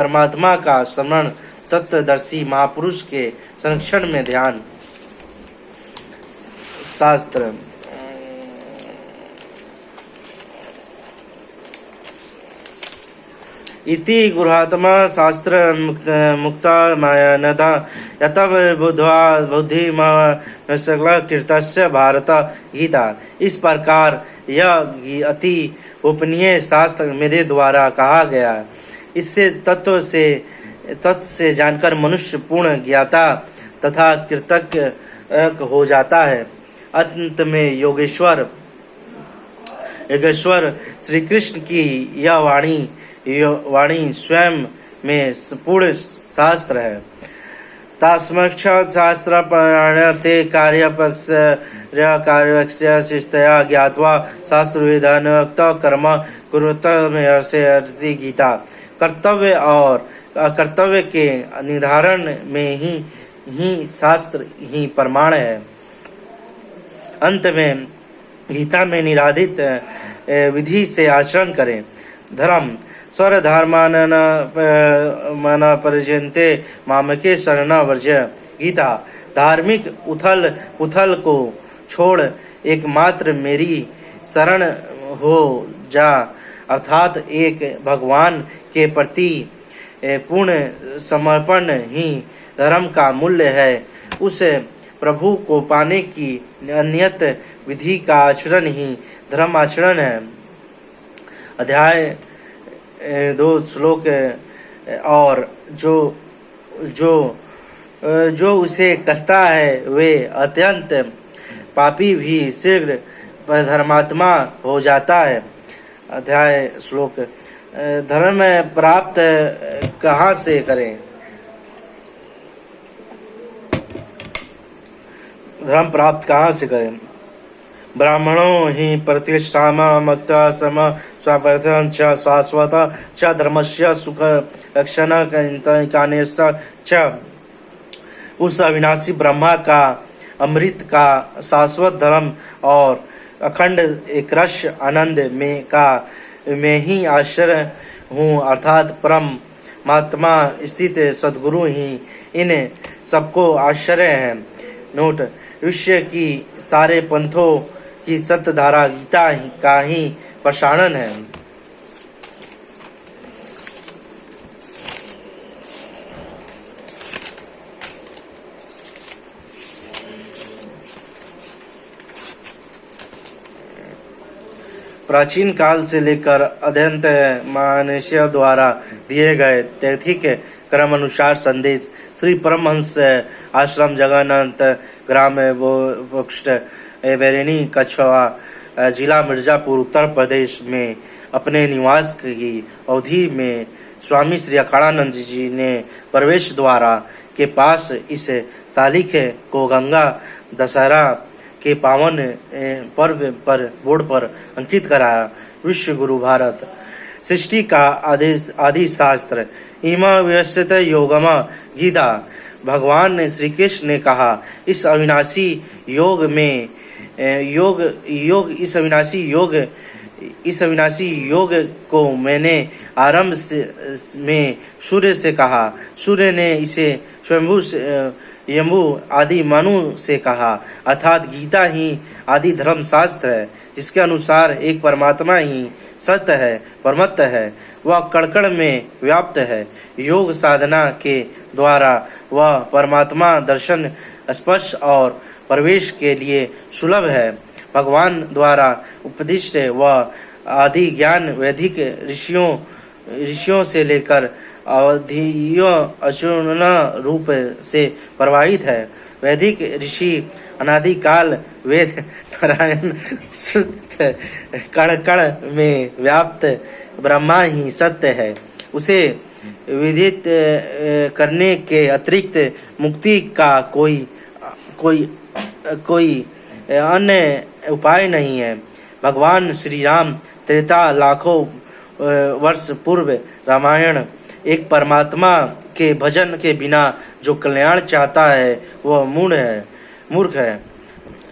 परमात्मा का स्मरण, तत्वदर्शी महापुरुष के संरक्षण में ध्यान। शास्त्र इति गुरुहात्मा शास्त्र मुक्ता मायानदा यतव बुद्ध्वा बुद्धिमसकल कृतस्य भारत गीता। इस प्रकार यह अति गोपनीय शास्त्र मेरे द्वारा कहा गया। इससे तत्व से जानकर मनुष्य पूर्ण ज्ञाता तथा कृतज्ञ हो जाता है। अंत में योगेश्वर श्री कृष्ण की यह वाणी स्वयं में पूर्ण शास्त्र है। तास्मक्ष शास्त्र ते कार्यपक्षस्य शिष्टया ज्ञात्वा शास्त्र विधानोक्त कर्म कुरुते गीता। कर्तव्य और अकर्तव्य के निर्धारण में ही शास्त्र ही प्रमाण है। अंत में गीता में निराधित विधि से आचरण करें। धर्म स्वधर्मान परिजनते मामके शरण वर्ज। गीता। धार्मिक उथल पुथल को छोड़ एकमात्र मेरी शरण हो जा, अर्थात एक भगवान के प्रति पूर्ण समर्पण ही धर्म का मूल्य है। उस प्रभु को पाने की अन्यत विधि का आचरण ही धर्म आचरण है। अध्याय 2 श्लोक। और जो उसे कहता है वे अत्यंत पापी भी शीघ्र धर्मात्मा हो जाता है। अध्याय श्लोक। धर्म प्राप्त कहाँ से करें? धर्म प्राप्त कहाँ से करें? ब्राह्मणों ही प्रतिष्ठाम मक्ता सम स्वापर्थं च शाश्वत च धर्मस्य सुख रक्षण कानेश च। उस अविनाशी ब्रह्मा का, अमृत का, शाश्वत धर्म और अखंड एकरस आनंद में ही आश्रय हूँ, अर्थात परमात्मा स्थित सद्गुरु ही इन सबको आश्रय है। नोट। विश्व की सारे पंथों की सत्य धारा गीता का ही प्रसारण है। प्राचीन काल से लेकर अद्यंत मनुष्य द्वारा दिए गए तैथिक क्रम अनुसार संदेश श्री परमहंस आश्रम जगन्नाथ ग्राम वोक्ष्ट बेरेनी कछवा जिला मिर्जापुर उत्तर प्रदेश में अपने निवास की अवधि में स्वामी श्री अखाड़ानंद जी ने प्रवेश द्वारा के पास इस तारीख को गंगा दशहरा के पावन पर्व पर बोर्ड पर अंकित कराया। विश्व गुरु भारत सृष्टि का आदि शास्त्र इमा व्यस्त योगमा गीता। भगवान श्री कृष्ण ने कहा, इस अविनाशी योग को मैंने आरंभ में सूर्य से कहा। सूर्य ने इसे स्वयंभू यम्बु आदि मनु से कहा, अर्थात गीता ही आदि धर्म शास्त्र है, जिसके अनुसार एक परमात्मा ही सत्य है, परमत्त है, वह कण में व्याप्त है। योग साधना के द्वारा वह परमात्मा दर्शन, स्पर्श और प्रवेश के लिए सुलभ है। भगवान द्वारा उपदिष्ट वह आदि ज्ञान वैदिक ऋषियों से लेकर अवधियों अचूर्ण रूप से प्रवाहित है। वैदिक ऋषि अनादिकाल वेद नारायण कण कण में व्याप्त ब्रह्मा ही सत्य है। उसे विदित करने के अतिरिक्त मुक्ति का कोई अन्य उपाय नहीं है। भगवान श्री राम त्रेता लाखों वर्ष पूर्व रामायण एक परमात्मा के भजन के बिना जो कल्याण चाहता है वह मूर्ख है।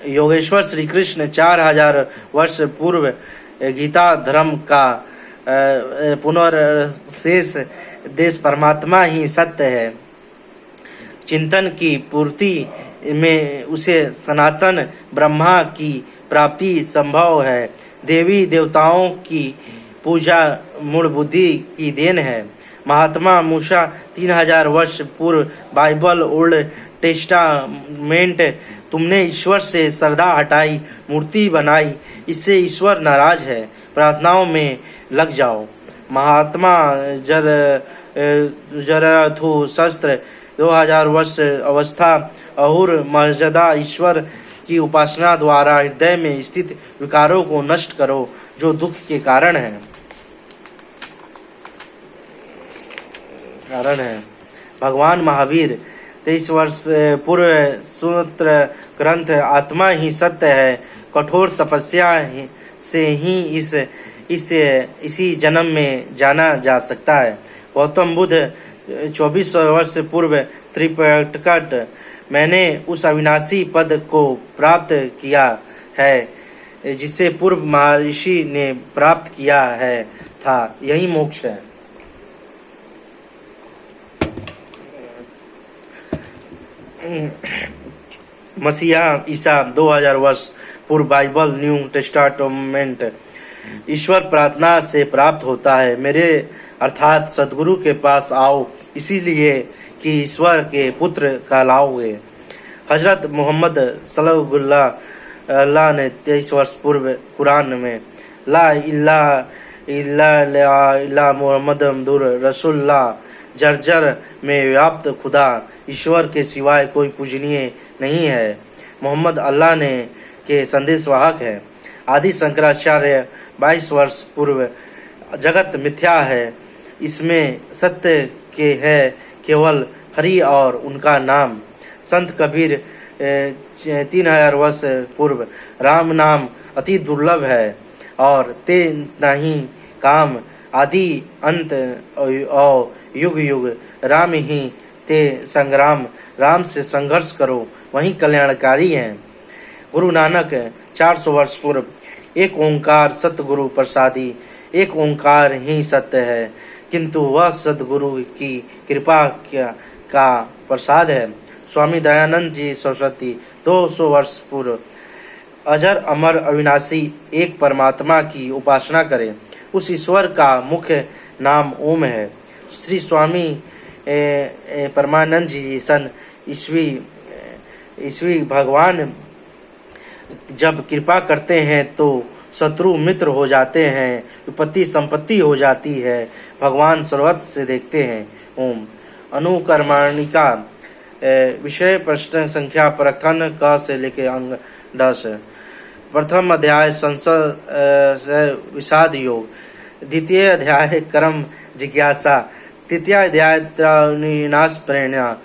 योगेश्वर श्री कृष्ण 4000 वर्ष पूर्व गीता धर्म का पुनर्शेष देश परमात्मा ही सत्य है। चिंतन की पूर्ति में उसे सनातन ब्रह्मा की प्राप्ति संभव है। देवी देवताओं की पूजा मूल बुद्धि की देन है। महात्मा मूसा 3000 वर्ष पूर्व बाइबल ओल्ड टेस्टामेंट तुमने ईश्वर से श्रद्धा हटाई, मूर्ति बनाई, इससे ईश्वर नाराज है। प्रार्थनाओं में लग जाओ। महात्मा जराथु शस्त्र 2000 वर्ष अवस्था अहुर मर्यादा ईश्वर की उपासना द्वारा हृदय में स्थित विकारों को नष्ट करो जो दुख के कारण है। भगवान महावीर 23 वर्ष पूर्व सूत्र ग्रंथ आत्मा ही सत्य है। कठोर तपस्या से ही इसी जन्म में जाना जा सकता है। गौतम बुद्ध 24 वर्ष पूर्व त्रिपिटक मैंने उस अविनाशी पद को प्राप्त किया है जिसे पूर्व महर्षि ने प्राप्त किया है था, यही मोक्ष है। मसीहा ईसा 2000 वर्ष पूर्व बाइबल न्यू टेस्टामेंट ईश्वर प्रार्थना से प्राप्त होता है। मेरे अर्थात सदगुरु के पास आओ, इसीलिए कि ईश्वर के पुत्र कहलाओगे। हजरत मोहम्मद सल्लल्लाहु ने 23 वर्ष पूर्व कुरान में ला इलाहा इल्लल्लाह मोहम्मद रसूलुल्लाह जर्जर में व्याप्त खुदा ईश्वर के सिवाय कोई पूजनीय नहीं है। मोहम्मद अल्लाह ने के संदेशवाहक है। आदि शंकराचार्य 22 वर्ष पूर्व जगत मिथ्या है, इसमें सत्य के है केवल हरि और उनका नाम। संत कबीर 3000 वर्ष पूर्व राम नाम अति दुर्लभ है और ते नहीं काम आदि अंत और युग युग राम ही ते संग्राम, राम से संघर्ष करो वही कल्याणकारी हैं। गुरु नानक 400 वर्ष पूर्व एक ओंकार सतगुरु प्रसादी, एक ओंकार ही सत्य है, किंतु वह सदगुरु की कृपा का प्रसाद है। स्वामी दयानंद जी सरस्वती 200 वर्ष पूर्व अजर अमर अविनाशी एक परमात्मा की उपासना करें, उस ईश्वर का मुख्य नाम ओम है। श्री स्वामी परमानंद जी सन ईस्वी भगवान जब कृपा करते हैं तो शत्रु मित्र हो जाते हैं, विपत्ति संपत्ति हो जाती है, भगवान सर्वत्र से देखते हैं। ओम अनुकर्माणिका विषय प्रश्न संख्या प्रकथन क से लेके अंग 10। प्रथम अध्याय संसद विषाद योग, द्वितीय अध्याय कर्म जिज्ञासा, तृतीय अध्याय विनाश प्रेरणा,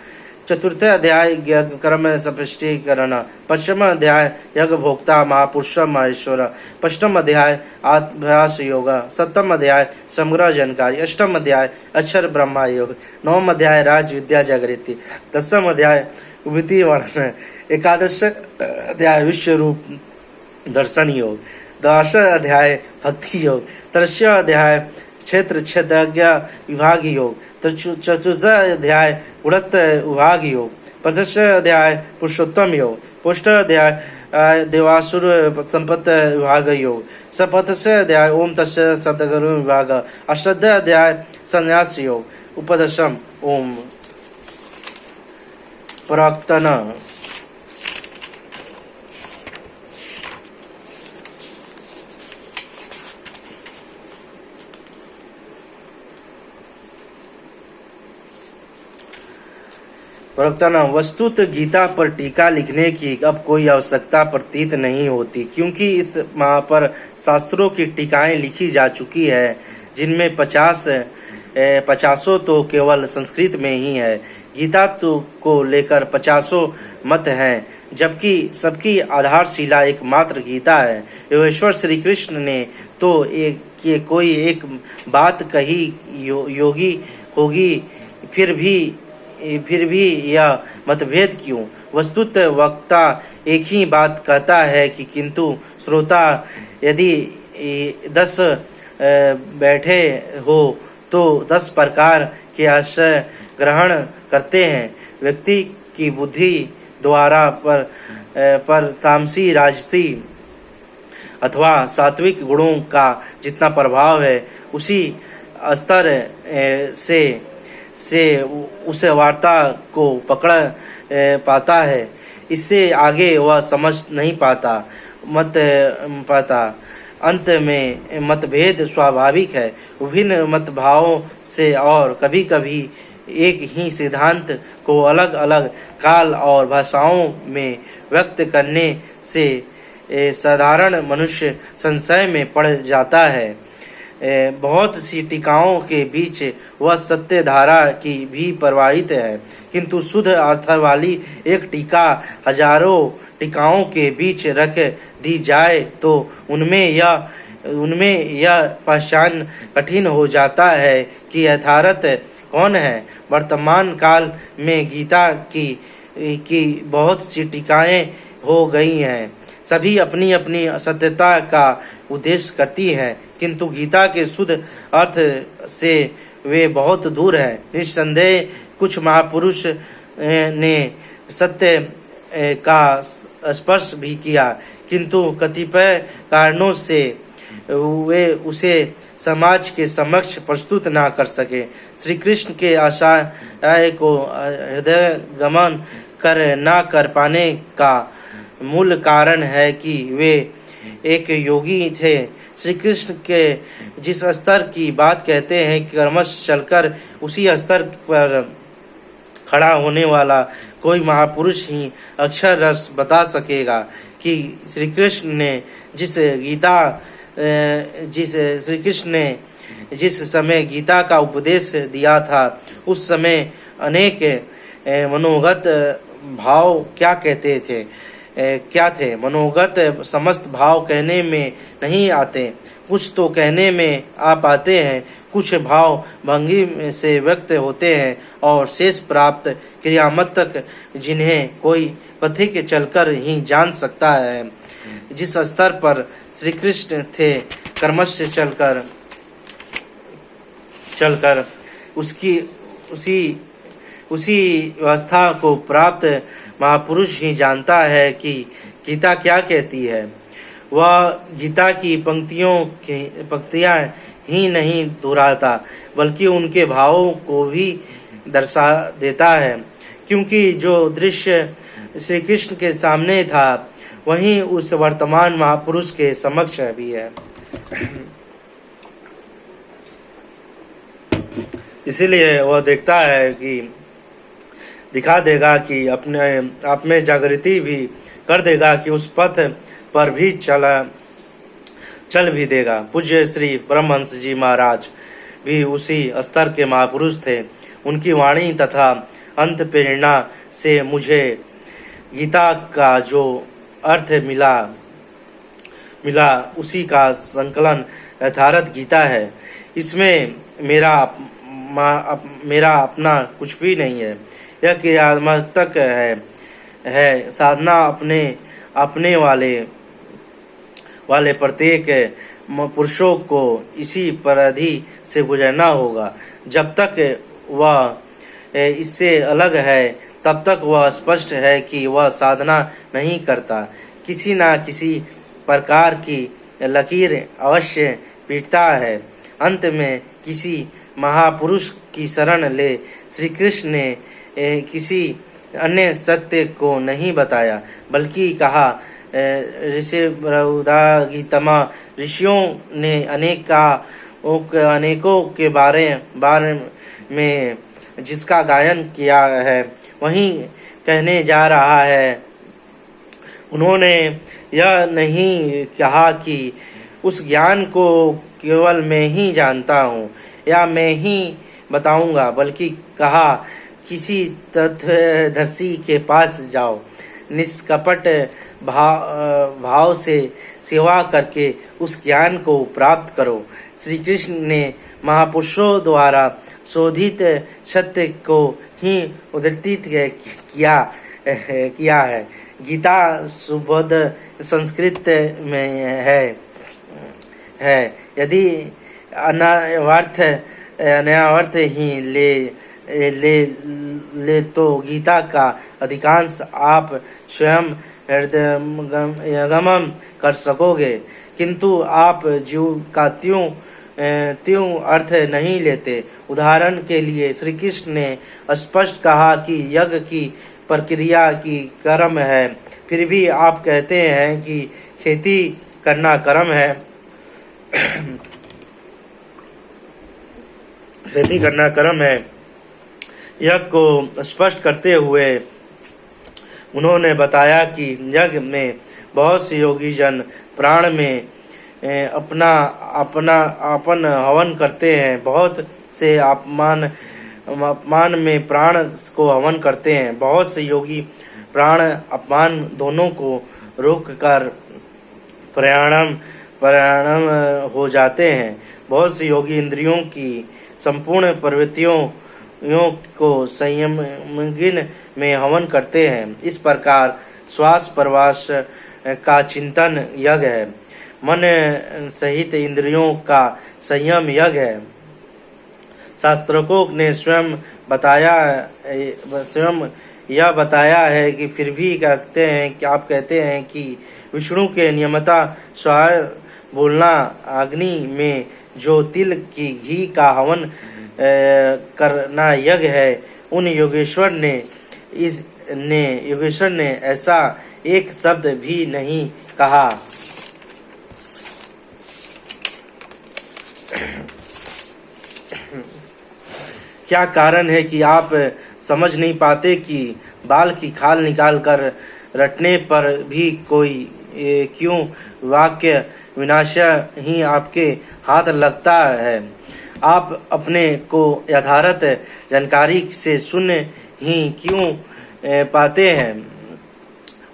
चतुर्थ अध्याय कर्म सपृष्टीकरण, पंचम अध्याय यज्ञ भोक्ता महापुरुष महेश्वर, पंचम अध्याय आत्मभ्यास योग, सप्तम अध्याय समग्र जानकारी, अष्टम अध्याय अक्षर ब्रह्मा योग, नवम अध्याय राज विद्या जागृति, दसम अध्याय विधि वर्णन, एकादश अध्याय विश्व रूप दर्शन योग, द्वादश अध्याय भक्ति योग, त्रयोदश अध्याय क्षेत्र क्षेत्रज्ञ विभाग योग, चतुर्थ अध्याय गुणत्व विभाग योग, पंचदश अध्याय पुरुषोत्तम योग, पुष्ट अध्याय देवासुर संपत्त विभाग योग, सप्तदश अध्याय ओम तस्य सदगुरु विभाग, अष्टादश अध्याय संन्यास योग, उपदशम ओम प्रवक्तन। प्रवक्ता वस्तुत गीता पर टीका लिखने की अब कोई आवश्यकता प्रतीत नहीं होती, क्योंकि इस माह पर शास्त्रों की टीकाएं लिखी जा चुकी है, जिनमें 50 तो केवल संस्कृत में ही है। गीता को लेकर 50 मत हैं, जबकि सबकी आधारशिला एकमात्र गीता है। योगेश्वर श्री कृष्ण ने तो कोई एक बात कही योगी होगी, फिर भी यह मतभेद क्यों? वस्तुत वक्ता एक ही बात कहता है कि किंतु श्रोता यदि 10 बैठे हो तो 10 प्रकार के आश्रय ग्रहण करते हैं। व्यक्ति की बुद्धि द्वारा पर तामसी, राजसी अथवा सात्विक गुणों का जितना प्रभाव है, उसी स्तर से उस वार्ता को पकड़ पाता है। इससे आगे वह समझ नहीं पाता। अंत में मतभेद स्वाभाविक है। विभिन्न मतभावों से और कभी कभी एक ही सिद्धांत को अलग अलग काल और भाषाओं में व्यक्त करने से साधारण मनुष्य संशय में पड़ जाता है। बहुत सी टीकाओं के बीच वह सत्य धारा की भी प्रवाहित है, किंतु शुद्ध अर्थ वाली एक टीका हजारों टीकाओं के बीच रख दी जाए तो उनमें यह पहचान कठिन हो जाता है कि यथार्थ कौन है। वर्तमान काल में गीता की बहुत सी टीकाएं हो गई हैं। सभी अपनी अपनी सत्यता का उद्देश्य करती हैं, किंतु गीता के शुद्ध अर्थ से वे बहुत दूर है। निस्संदेह कुछ महापुरुष ने सत्य का स्पर्श भी किया, किंतु कतिपय कारणों से वे उसे समाज के समक्ष प्रस्तुत ना कर सके। श्री कृष्ण के आशय को हृदय गमन ना कर पाने का मूल कारण है कि वे एक योगी थे। श्री कृष्ण के जिस स्तर की बात कहते हैं कि क्रमश चलकर उसी स्तर पर खड़ा होने वाला कोई महापुरुष ही अक्षर रस बता सकेगा कि श्री कृष्ण ने जिस समय गीता का उपदेश दिया था, उस समय अनेक मनोगत भाव क्या थे। मनोगत समस्त भाव कहने में नहीं आते, कुछ तो कहने में आ पाते हैं, कुछ भाव भंगी से व्यक्त होते हैं और शेष प्राप्त क्रियामत तक जिन्हें कोई पथिक चलकर ही जान सकता है। जिस स्तर पर श्री कृष्ण थे, कर्मश चलकर उसी अवस्था को प्राप्त महापुरुष ही जानता है कि गीता क्या कहती है। वह गीता की पंक्तियां ही नहीं दोहराता, बल्कि उनके भावों को भी दर्शा देता है, क्योंकि जो दृश्य श्री कृष्ण के सामने था वहीं उस वर्तमान महापुरुष के समक्ष भी है। इसीलिए वह देखता है कि दिखा देगा कि अपने आप में जागृति भी कर देगा कि उस पथ पर भी चल भी देगा। पूज्य श्री परमहंस जी महाराज भी उसी स्तर के महापुरुष थे। उनकी वाणी तथा अंत प्रेरणा से मुझे गीता का जो अर्थ मिला उसी का संकलन यथार्थ गीता है। इसमें मेरा अपना कुछ भी नहीं है। यह क्रियात्मक है। साधना अपने वाले प्रत्येक पुरुषों को इसी परिधि से गुजरना होगा। जब तक वह इससे अलग है, तब तक वह स्पष्ट है कि वह साधना नहीं करता। किसी न किसी प्रकार की लकीर अवश्य पीटता है। अंत में किसी महापुरुष की शरण ले। श्री कृष्ण ने किसी अन्य सत्य को नहीं बताया, बल्कि कहा ऋषिबृहदागीतमा, ऋषियों ने अनेकों के बारे में जिसका गायन किया है वही कहने जा रहा है। उन्होंने यह नहीं कहा कि उस ज्ञान को केवल मैं ही जानता हूँ या मैं ही बताऊंगा, बल्कि कहा किसी तत्वदर्शी के पास जाओ, निष्कपट भाव से सेवा करके उस ज्ञान को प्राप्त करो। श्री कृष्ण ने महापुरुषों द्वारा शोधित सत्य को ही उद्धृत किया है। गीता सुबोध संस्कृत में है। यदि अनवर्थ नया अर्थ ही ले ले तो गीता का अधिकांश आप स्वयं हृदयंगम कर सकोगे, किंतु आप जीव का त्यों अर्थ नहीं लेते। उदाहरण के लिए श्री कृष्ण ने स्पष्ट कहा कि यज्ञ की प्रक्रिया की कर्म है, फिर भी आप कहते हैं कि खेती करना कर्म है। खेती करना कर्म है। यज्ञ को स्पष्ट करते हुए उन्होंने बताया कि यज्ञ में बहुत से योगी जन प्राण में अपन हवन करते हैं, बहुत से अपमान में प्राण को हवन करते हैं। बहुत से योगी प्राण अपमान दोनों को रोक कर प्रयाणम हो जाते हैं। बहुत से योगी इंद्रियों की संपूर्ण प्रवृत्तियों को संयम में हवन करते हैं। इस प्रकार श्वास प्रवास का चिंतन यज्ञ है। मन सहित इंद्रियों का संयम यज्ञ है। शास्त्रों ने स्वयं यह बताया है कि फिर भी कहते हैं कि आप कहते हैं कि विष्णु के नियमता स्वाहा बोलना योगनी में जो तिल की घी का हवन करना यज्ञ है। उन योगेश्वर ने ऐसा एक शब्द भी नहीं कहा। क्या कारण है कि आप समझ नहीं पाते कि बाल की खाल निकाल कर रटने पर भी कोई क्यों वाक्य विनाश ही आपके हाथ लगता है। आप अपने को यथार्थ जानकारी से शून्य ही क्यों पाते हैं।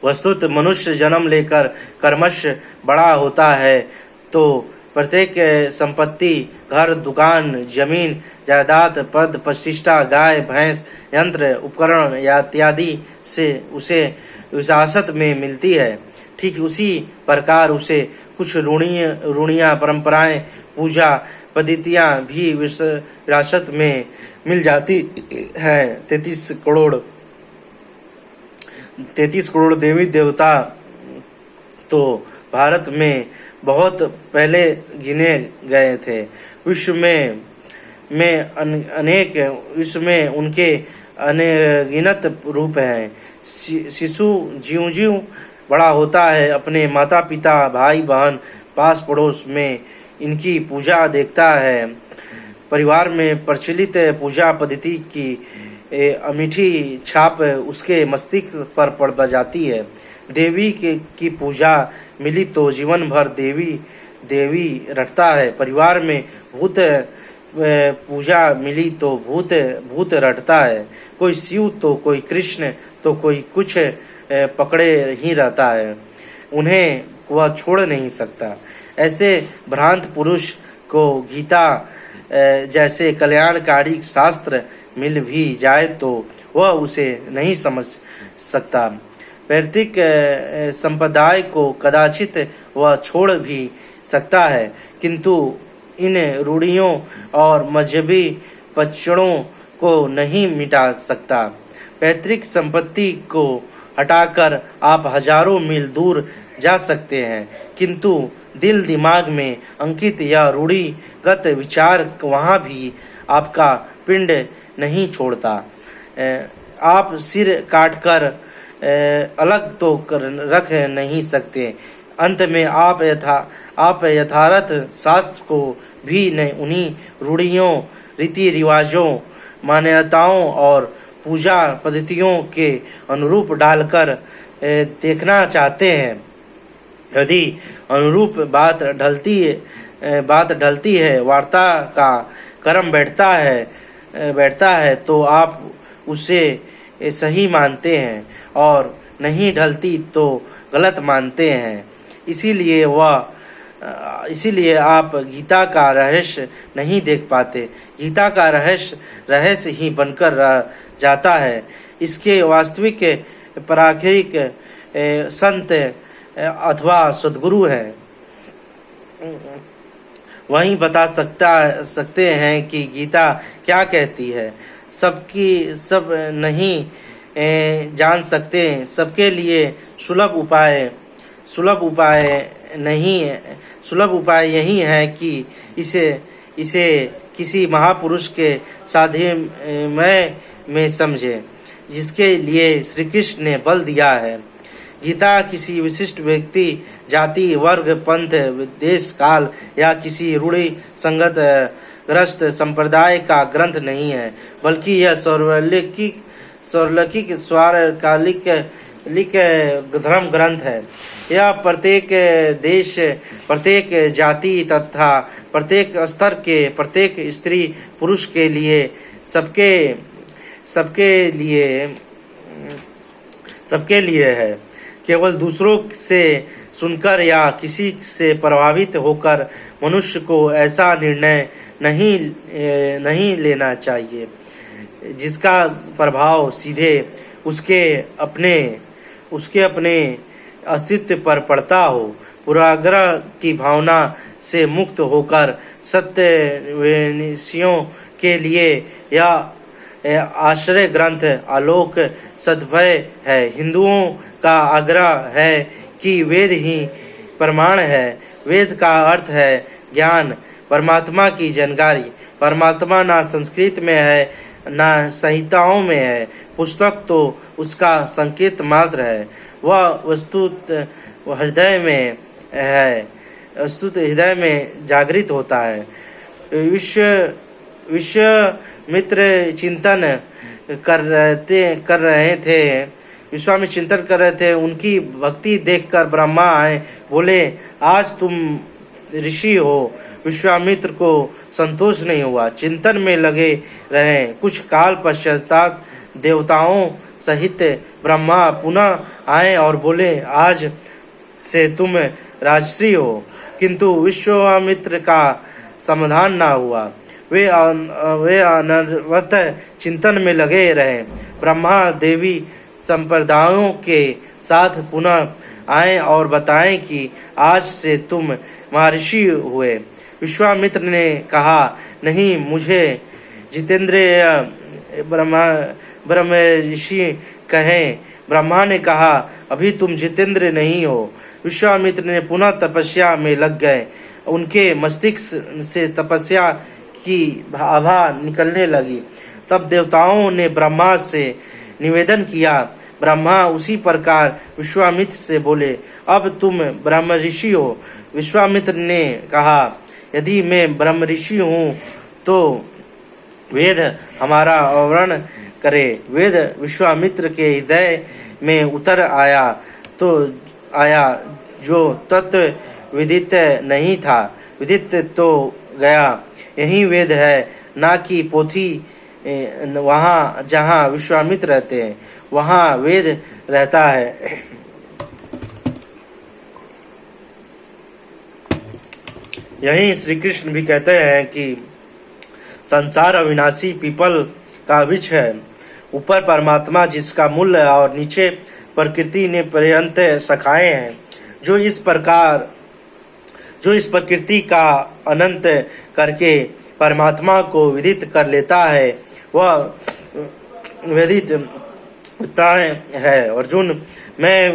वस्तुत मनुष्य जन्म लेकर कर्मश बड़ा होता है तो प्रत्येक संपत्ति, घर, दुकान, जमीन, जायदाद, पद, प्रतिष्ठा, गाय, भैंस, यंत्र, उपकरण या इत्यादि से उसे विरासत में मिलती है। ठीक उसी प्रकार उसे कुछ ऋणियां परंपराएं, पूजा पद्धतियां भी विरासत में मिल जाती है। 33 करोड़ देवी देवता तो भारत में बहुत पहले गिने गए थे। विश्व में उनके अनगिनत रूप हैं। शिशु ज्यों बड़ा होता है, अपने माता पिता, भाई बहन, पास पड़ोस में इनकी पूजा देखता है। परिवार में प्रचलित पूजा पद्धति की अमीठी छाप उसके मस्तिष्क पर पड़ जाती है। देवी की पूजा मिली तो जीवन भर देवी रटता है। परिवार में भूत पूजा मिली तो भूत रटता है। कोई शिव तो कोई कृष्ण तो कोई कुछ पकड़े ही रहता है, उन्हें वह छोड़ नहीं सकता। ऐसे भ्रांत पुरुष को गीता जैसे कल्याणकारी शास्त्र मिल भी जाए तो वह उसे नहीं समझ सकता। वैदिक संप्रदाय को कदाचित वह छोड़ भी सकता है, किंतु इन रूढ़ियों और मजहबी पक्षों को नहीं मिटा सकता। पैतृक संपत्ति को हटाकर आप हजारों मील दूर जा सकते हैं, किंतु दिल दिमाग में अंकित या रूढ़िगत विचार वहाँ भी आपका पिंड नहीं छोड़ता। आप सिर काटकर अलग तो रख नहीं सकते। अंत में आप यथार्थ शास्त्र को भी उन्हीं रूढ़ियों, रीति रिवाजों, मान्यताओं और पूजा पद्धतियों के अनुरूप डालकर देखना चाहते हैं। यदि अनुरूप बात ढलती है, वार्ता का क्रम बैठता है तो आप उसे सही मानते हैं और नहीं ढलती तो गलत मानते हैं। इसीलिए आप गीता का रहस्य नहीं देख पाते। गीता का रहस्य ही बनकर रह जाता है। इसके वास्तविक प्राकृतिक संत अथवा सद्गुरु है। वही बता सकते हैं कि गीता क्या कहती है। सब नहीं जान सकते। सबके लिए सुलभ उपाय यही है कि इसे किसी महापुरुष के साधि में समझे, जिसके लिए श्री कृष्ण ने बल दिया है। गीता किसी विशिष्ट व्यक्ति, जाति, वर्ग, पंथ, देश, काल या किसी रूढ़ि संगत ग्रस्त संप्रदाय का ग्रंथ नहीं है, बल्कि यह सर्वलौकिक स्वारकालिक धर्म ग्रंथ है। यह प्रत्येक देश, प्रत्येक जाति तथा प्रत्येक स्तर के प्रत्येक स्त्री पुरुष के लिए सबके लिए है। केवल दूसरों से सुनकर या किसी से प्रभावित होकर मनुष्य को ऐसा निर्णय नहीं लेना चाहिए जिसका प्रभाव सीधे उसके अपने अस्तित्व पर पड़ता हो। पूर्वाग्रह की भावना से मुक्त होकर सत्यनिष्ठों के लिए यह आश्रय ग्रंथ आलोक सद्भय है। हिंदुओं का आग्रह है कि वेद ही प्रमाण है। वेद का अर्थ है ज्ञान, परमात्मा की जानकारी। परमात्मा ना संस्कृत में है ना संहिताओं में है। पुस्तक तो उसका संकेत मात्र है। वह वस्तुत हृदय में जागृत होता है। विश्वामित्र चिंतन कर रहे थे। उनकी भक्ति देखकर ब्रह्मा आए, बोले, आज तुम ऋषि हो। विश्वामित्र को संतोष नहीं हुआ, चिंतन में लगे रहे। कुछ काल पश्चात देवताओं सहित ब्रह्मा पुनः आए और बोले, आज से तुम राजर्षि हो। किंतु विश्वामित्र का समाधान न हुआ। वे अनवरत चिंतन में लगे रहे। ब्रह्मा देवी संप्रदायों के साथ पुनः आए और बताएं कि आज से तुम महर्षि हुए। विश्वामित्र ने कहा, नहीं, मुझे जितेंद्रिय ब्रह्म ऋषि कहें। ब्रह्मा ने कहा, अभी तुम जितेंद्र नहीं हो। विश्वामित्र ने पुनः तपस्या में लग गए। उनके मस्तिष्क से तपस्या की आभा निकलने लगी। तब देवताओं ने ब्रह्मा से निवेदन किया। ब्रह्मा उसी प्रकार विश्वामित्र से बोले, अब तुम ब्रह्म ऋषि हो। विश्वामित्र ने कहा, यदि मैं ब्रह्म ऋषि हूँ तो वेद हमारा आवरण करे। वेद विश्वामित्र के हृदय में उतर आया जो तत्व विदित नहीं था, विदित तो गया। यही वेद है, ना कि पोथी। वहाँ जहाँ विश्वामित्र रहते हैं वहाँ वेद रहता है। यही श्री कृष्ण भी कहते हैं कि संसार अविनाशी पीपल का वृक्ष है। ऊपर परमात्मा जिसका मूल्य और नीचे प्रकृति ने पर्यंत शाखाएं हैं। जो इस प्रकृति का अनंत करके परमात्मा को विदित कर लेता है, वह विदित है। अर्जुन, मैं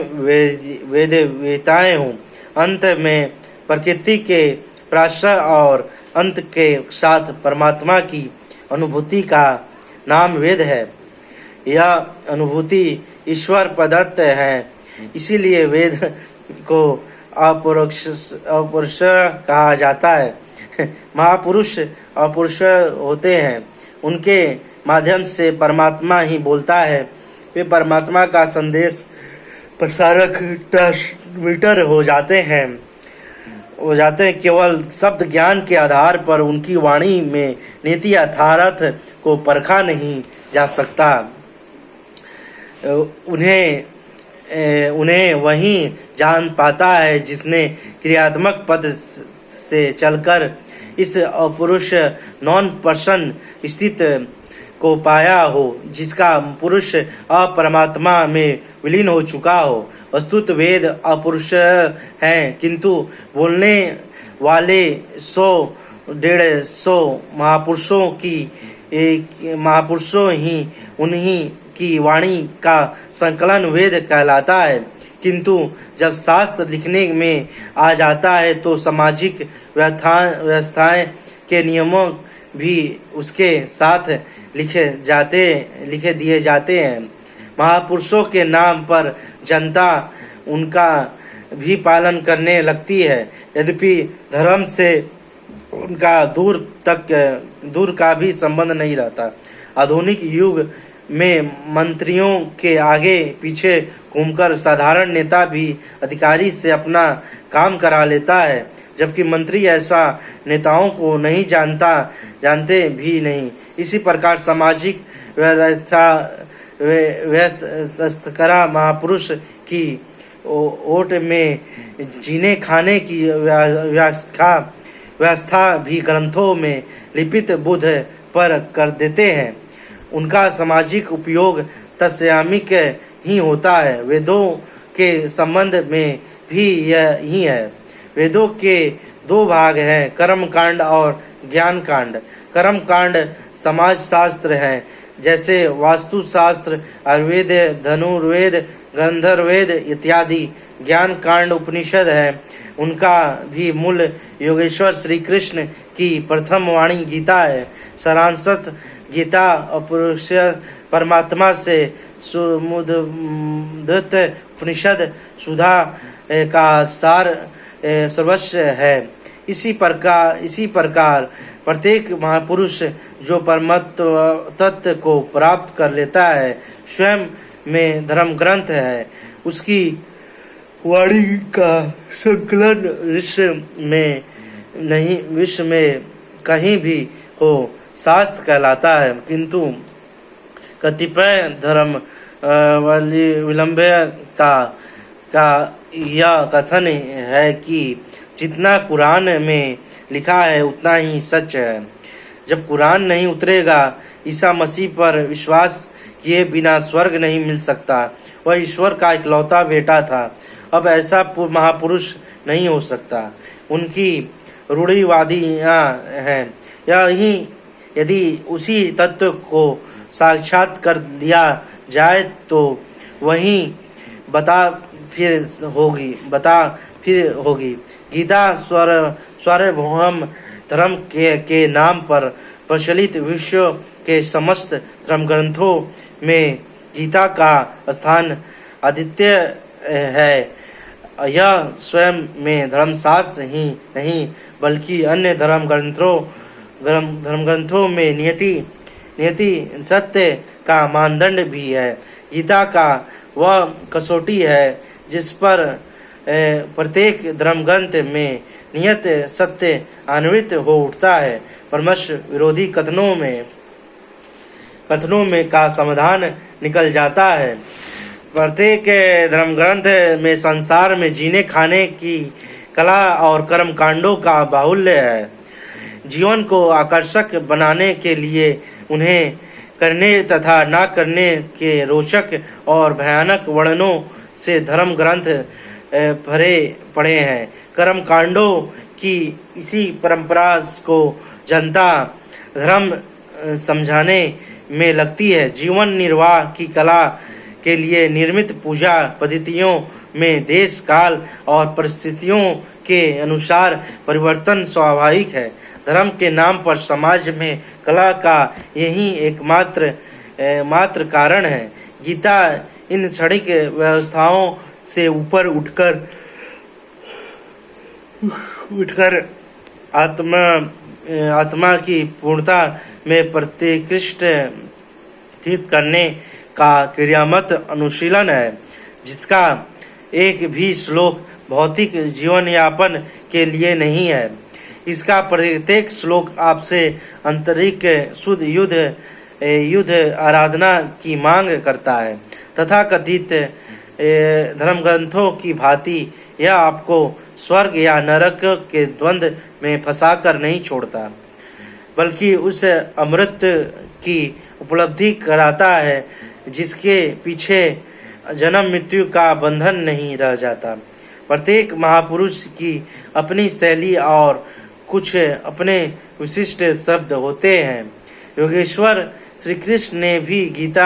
वेदिताएं हूँ। अंत में प्रकृति के प्राश्रय और अंत के साथ परमात्मा की अनुभूति का नाम वेद है। यह अनुभूति ईश्वर प्रदत्त है। इसीलिए वेद को अपरुष कहा जाता है। महापुरुष अपरुष होते हैं। उनके माध्यम से परमात्मा ही बोलता है। वे परमात्मा का संदेश प्रसारक ट्रांसमीटर हो जाते हैं। केवल शब्द ज्ञान के आधार पर उनकी वाणी में नीति यथार्थ को परखा नहीं जा सकता। उन्हें वही जान पाता है जिसने क्रियात्मक पद से चलकर इस अपुरुष नॉन पर्सन स्थिति को पाया हो, जिसका पुरुष अपरमात्मा में विलीन हो चुका हो। वस्तुत वेद अपुरुष हैं, किंतु बोलने वाले 100 150 महापुरुषों ही उन्हीं की वाणी का संकलन वेद कहलाता है। किंतु जब शास्त्र लिखने में आ जाता है तो सामाजिक व्यवस्थाएं के नियमों भी उसके साथ लिखे दिए जाते हैं। महापुरुषों के नाम पर जनता उनका भी पालन करने लगती है, यद्यपि धर्म से उनका दूर का भी संबंध नहीं रहता। आधुनिक युग में मंत्रियों के आगे पीछे घूमकर साधारण नेता भी अधिकारी से अपना काम करा लेता है, जबकि मंत्री ऐसा नेताओं को नहीं जानते भी नहीं। इसी प्रकार सामाजिक व्यवस्था महापुरुष की ओट में जीने खाने की व्यवस्था भी ग्रंथों में लिपित बुद्ध पर कर देते हैं। उनका सामाजिक उपयोग तत्सामयिक ही होता है। वेदों के संबंध में भी यही है। वेदों के 2 भाग हैं, कर्म कांड और ज्ञान कांड। कर्म कांड समाज शास्त्र है, जैसे वास्तु शास्त्र, आयुर्वेद, धनुर्वेद, गंधर्ववेद इत्यादि। ज्ञान कांड उपनिषद है, उनका भी मूल योगेश्वर श्री कृष्ण की प्रथम वाणी गीता है। सारांशत गीता अपरुष परमात्मा से सुमुद्रित उपनिषद सुधा का सार सर्वस्व है। इसी प्रकार प्रत्येक महापुरुष जो परमत्व तत्व को प्राप्त कर लेता है, स्वयं में धर्म ग्रंथ है। उसकी वाणी का संकलन विश्व में कहीं भी हो शास्त्र कहलाता है। किंतु कतिपय धर्म विलंब का यह कथन है कि जितना कुरान में लिखा है उतना ही सच है। जब कुरान नहीं उतरेगा, ईसा मसीह पर विश्वास किए बिना स्वर्ग नहीं मिल सकता। वह ईश्वर का इकलौता बेटा था। अब ऐसा महापुरुष नहीं हो सकता। उनकी रूढ़िवादियां हैं। यदि उसी तत्व को साक्षात कर लिया जाए तो वही बता फिर होगी। गीता सार्वभौम धर्म के नाम पर प्रचलित विश्व के समस्त धर्म ग्रंथों में गीता का स्थान अद्वितीय है। यह स्वयं में धर्मशास्त्र ही नहीं बल्कि अन्य धर्म ग्रंथों में नियति सत्य का मानदंड भी है। गीता का वह कसौटी है जिस पर प्रत्येक धर्म ग्रंथ में नियत सत्य अन्वित हो उठता है। परमश विरोधी कथनों में का समाधान निकल जाता है। प्रत्येक धर्म ग्रंथ में संसार में जीने खाने की कला और कर्म कांडों का बाहुल्य है। जीवन को आकर्षक बनाने के लिए उन्हें करने तथा न करने के रोचक और भयानक वर्णनों से धर्म ग्रंथ भरे पड़े हैं। कर्म कांडों की इसी परंपरा को जनता धर्म समझाने में लगती है। जीवन निर्वाह की कला के लिए निर्मित पूजा पद्धतियों में देश काल और परिस्थितियों के अनुसार परिवर्तन स्वाभाविक है। धर्म के नाम पर समाज में कला का यही एकमात्र कारण है। गीता इन क्षणिक व्यवस्थाओं से ऊपर उठकर आत्मा की पूर्णता में प्रतिष्ठित करने का क्रियामत अनुशीलन है, जिसका एक भी श्लोक भौतिक जीवन यापन के लिए नहीं है। इसका प्रत्येक श्लोक आपसे आंतरिक शुद्ध युद्ध आराधना की मांग करता है। तथा कथित धर्म ग्रंथों की भांति यह आपको स्वर्ग या नरक के द्वंद्व में फंसाकर नहीं छोड़ता, बल्कि उस अमृत की उपलब्धि कराता है जिसके पीछे जन्म मृत्यु का बंधन नहीं रह जाता। प्रत्येक महापुरुष की अपनी शैली और कुछ अपने विशिष्ट शब्द होते हैं। योगेश्वर श्री कृष्ण ने भी गीता